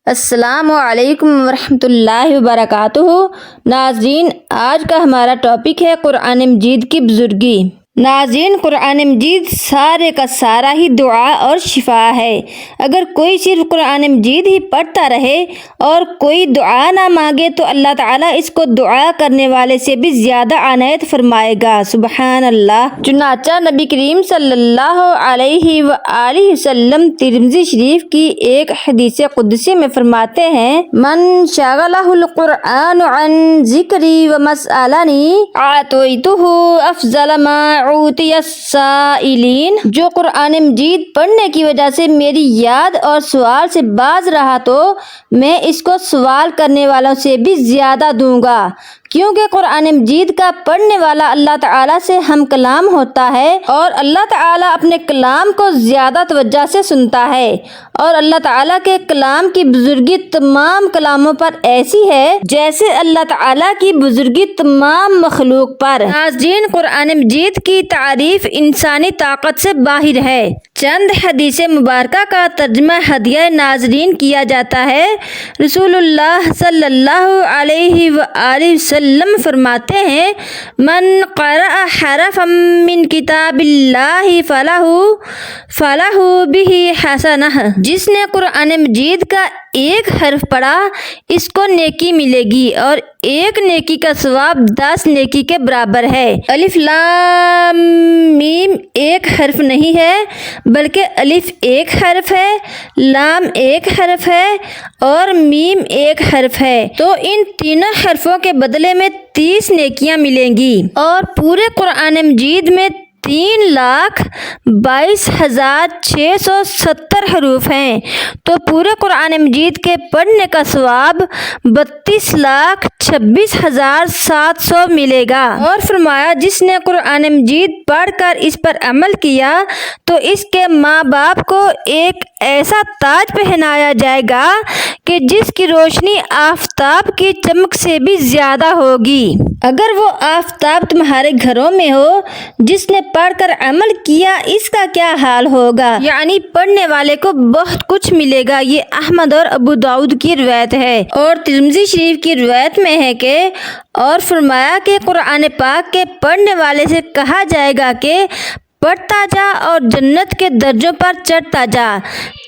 السلام علیکم ورحمۃ اللہ وبرکاتہ۔ ناظرین، آج کا ہمارا ٹاپک ہے قرآن مجید کی بزرگی۔ ناظرین، قرآن مجید سارے کا سارا ہی دعا اور شفا ہے۔ اگر کوئی صرف قرآن مجید ہی پڑھتا رہے اور کوئی دعا نہ مانگے تو اللہ تعالیٰ اس کو دعا کرنے والے سے بھی زیادہ عنایت فرمائے گا۔ سبحان اللہ۔ چنانچہ نبی کریم صلی اللہ علیہ وآلہ وسلم ترمذی شریف کی ایک حدیث قدسی میں فرماتے ہیں، من شغلہ القرآن عن ذکری ومسألنی اعطیتہ افضل ما اعطی السائلین۔ جو قرآن مجید پڑھنے کی وجہ سے میری یاد اور سوال سے باز رہا تو میں اس کو سوال کرنے والوں سے بھی زیادہ دوں گا، کیونکہ قرآن مجید کا پڑھنے والا اللہ تعالیٰ سے ہم کلام ہوتا ہے اور اللہ تعالیٰ اپنے کلام کو زیادہ توجہ سے سنتا ہے، اور اللہ تعالیٰ کے کلام کی بزرگی تمام کلاموں پر ایسی ہے جیسے اللہ تعالیٰ کی بزرگی تمام مخلوق پر۔ ناظرین، قرآن مجید کی تعریف انسانی طاقت سے باہر ہے۔ چند حدیث مبارکہ کا ترجمہ ہدیہ ناظرین کیا جاتا ہے۔ رسول اللہ صلی اللہ علیہ وآلہ وسلم فرماتے ہیں، من قرأ حرفا من کتاب اللہ فلہ بہ حسنہ۔ جس نے قرآن مجید کا ایک حرف پڑھا اس کو نیکی ملے گی، اور ایک نیکی کا ثواب 10 نیکی کے برابر ہے۔ الف لام میم ایک حرف نہیں ہے، بلکہ الف ایک حرف ہے، لام ایک حرف ہے اور میم ایک حرف ہے، تو ان تینوں حرفوں کے بدلے میں 30 نیکیاں ملیں گی۔ اور پورے قرآن مجید میں 3,22,670 حروف ہیں، تو پورے قرآن مجید کے پڑھنے کا ثواب 32,26,700 ملے گا۔ اور فرمایا، جس نے قرآن مجید پڑھ کر اس پر عمل کیا تو اس کے ماں باپ کو ایک ایسا تاج پہنایا جائے گا کہ جس کی روشنی آفتاب کی چمک سے بھی زیادہ ہوگی۔ اگر وہ آفتاب تمہارے گھروں میں ہو، جس نے پڑھ کر عمل کیا اس کا کیا حال ہوگا؟ یعنی پڑھنے والے کو بہت کچھ ملے گا۔ یہ احمد اور ابو داؤد کی روایت ہے، اور ترمذی شریف کی روایت میں ہے کہ اور فرمایا کہ قرآن پاک کے پڑھنے والے سے کہا جائے گا کہ پڑھتا جا اور جنت کے درجوں پر چڑھتا جا،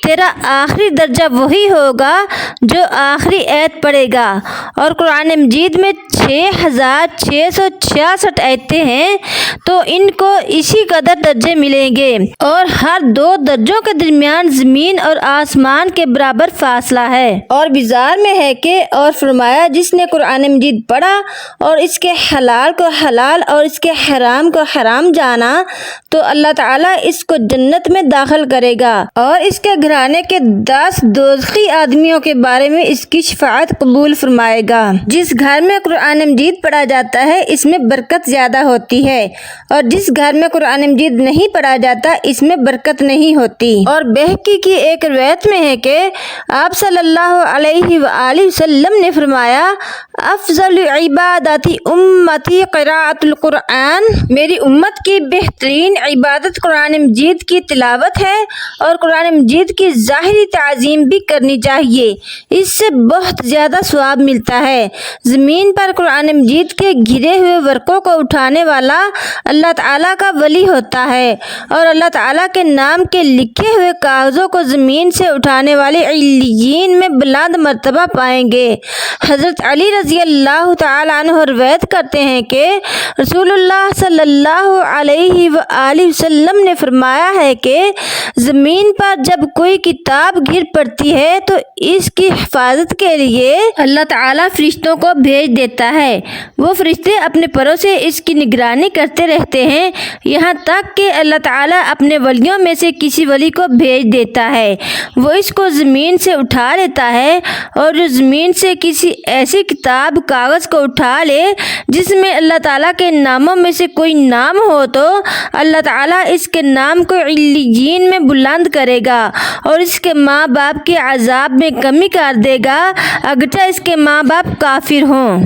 تیرا آخری درجہ وہی ہوگا جو آخری آیت پڑھے گا۔ اور قرآن مجید میں 6,666 آیتیں ہیں، تو ان کو اسی قدر درجے ملیں گے، اور ہر 2 درجوں کے درمیان زمین اور آسمان کے برابر فاصلہ ہے۔ اور بزار میں ہے کہ اور فرمایا، جس نے قرآن مجید پڑھا اور اس کے حلال کو حلال اور اس کے حرام کو حرام جانا تو اللہ تعالیٰ اس کو جنت میں داخل کرے گا، اور اس کے گھرانے کے 10 دوزخی آدمیوں کے بارے میں اس کی شفاعت قبول فرمائے گا۔ جس گھر میں قرآن مجید پڑھا جاتا ہے اس میں برکت زیادہ ہوتی ہے، اور جس گھر میں قرآن مجید نہیں پڑھا جاتا اس میں برکت نہیں ہوتی۔ اور بہقی کی ایک روایت میں ہے کہ آپ صلی اللہ علیہ وآلہ وسلم نے فرمایا، افضل عبادت امتی قراءۃ القرآن۔ میری امت کی بہترین عبادت قرآن مجید کی تلاوت ہے، اور قرآن مجید کی ظاہری تعظیم بھی کرنی چاہیے، اس سے بہت زیادہ ثواب ملتا ہے۔ زمین پر قرآن مجید کے گرے ہوئے ورقوں کو اٹھانے والا اللہ تعالیٰ کا ولی ہوتا ہے، اور اللہ تعالیٰ کے نام کے لکھے ہوئے کاغذوں کو زمین سے اٹھانے والے علیین میں بلند مرتبہ پائیں گے۔ حضرت علی رضی اللہ تعالیٰ عنہ روایت کرتے ہیں کہ رسول اللہ صلی اللہ علیہ وآلہ وسلم نے فرمایا ہے کہ زمین پر جب کوئی کتاب گر پڑتی ہے تو اس کی حفاظت کے لیے اللہ تعالیٰ فرشتوں کو بھیج دیتا ہے۔ وہ فرشتے اپنے پروں سے اس کی نگرانی کرتے رہتے ہیں، یہاں تک کہ اللہ تعالیٰ اپنے ولیوں میں سے کسی ولی کو بھیج دیتا ہے، وہ اس کو زمین سے اٹھا لیتا ہے، اور جو زمین سے کسی ایسی کتاب کاغذ کو اٹھا لے جس میں اللہ تعالیٰ کے ناموں میں سے کوئی نام ہو تو اللہ تعالیٰ اس کے نام کو علیین میں بلند کرے گا، اور اس کے ماں باپ کے عذاب میں کمی کر دے گا، اگرچہ اس کے ماں باپ کافر ہوں۔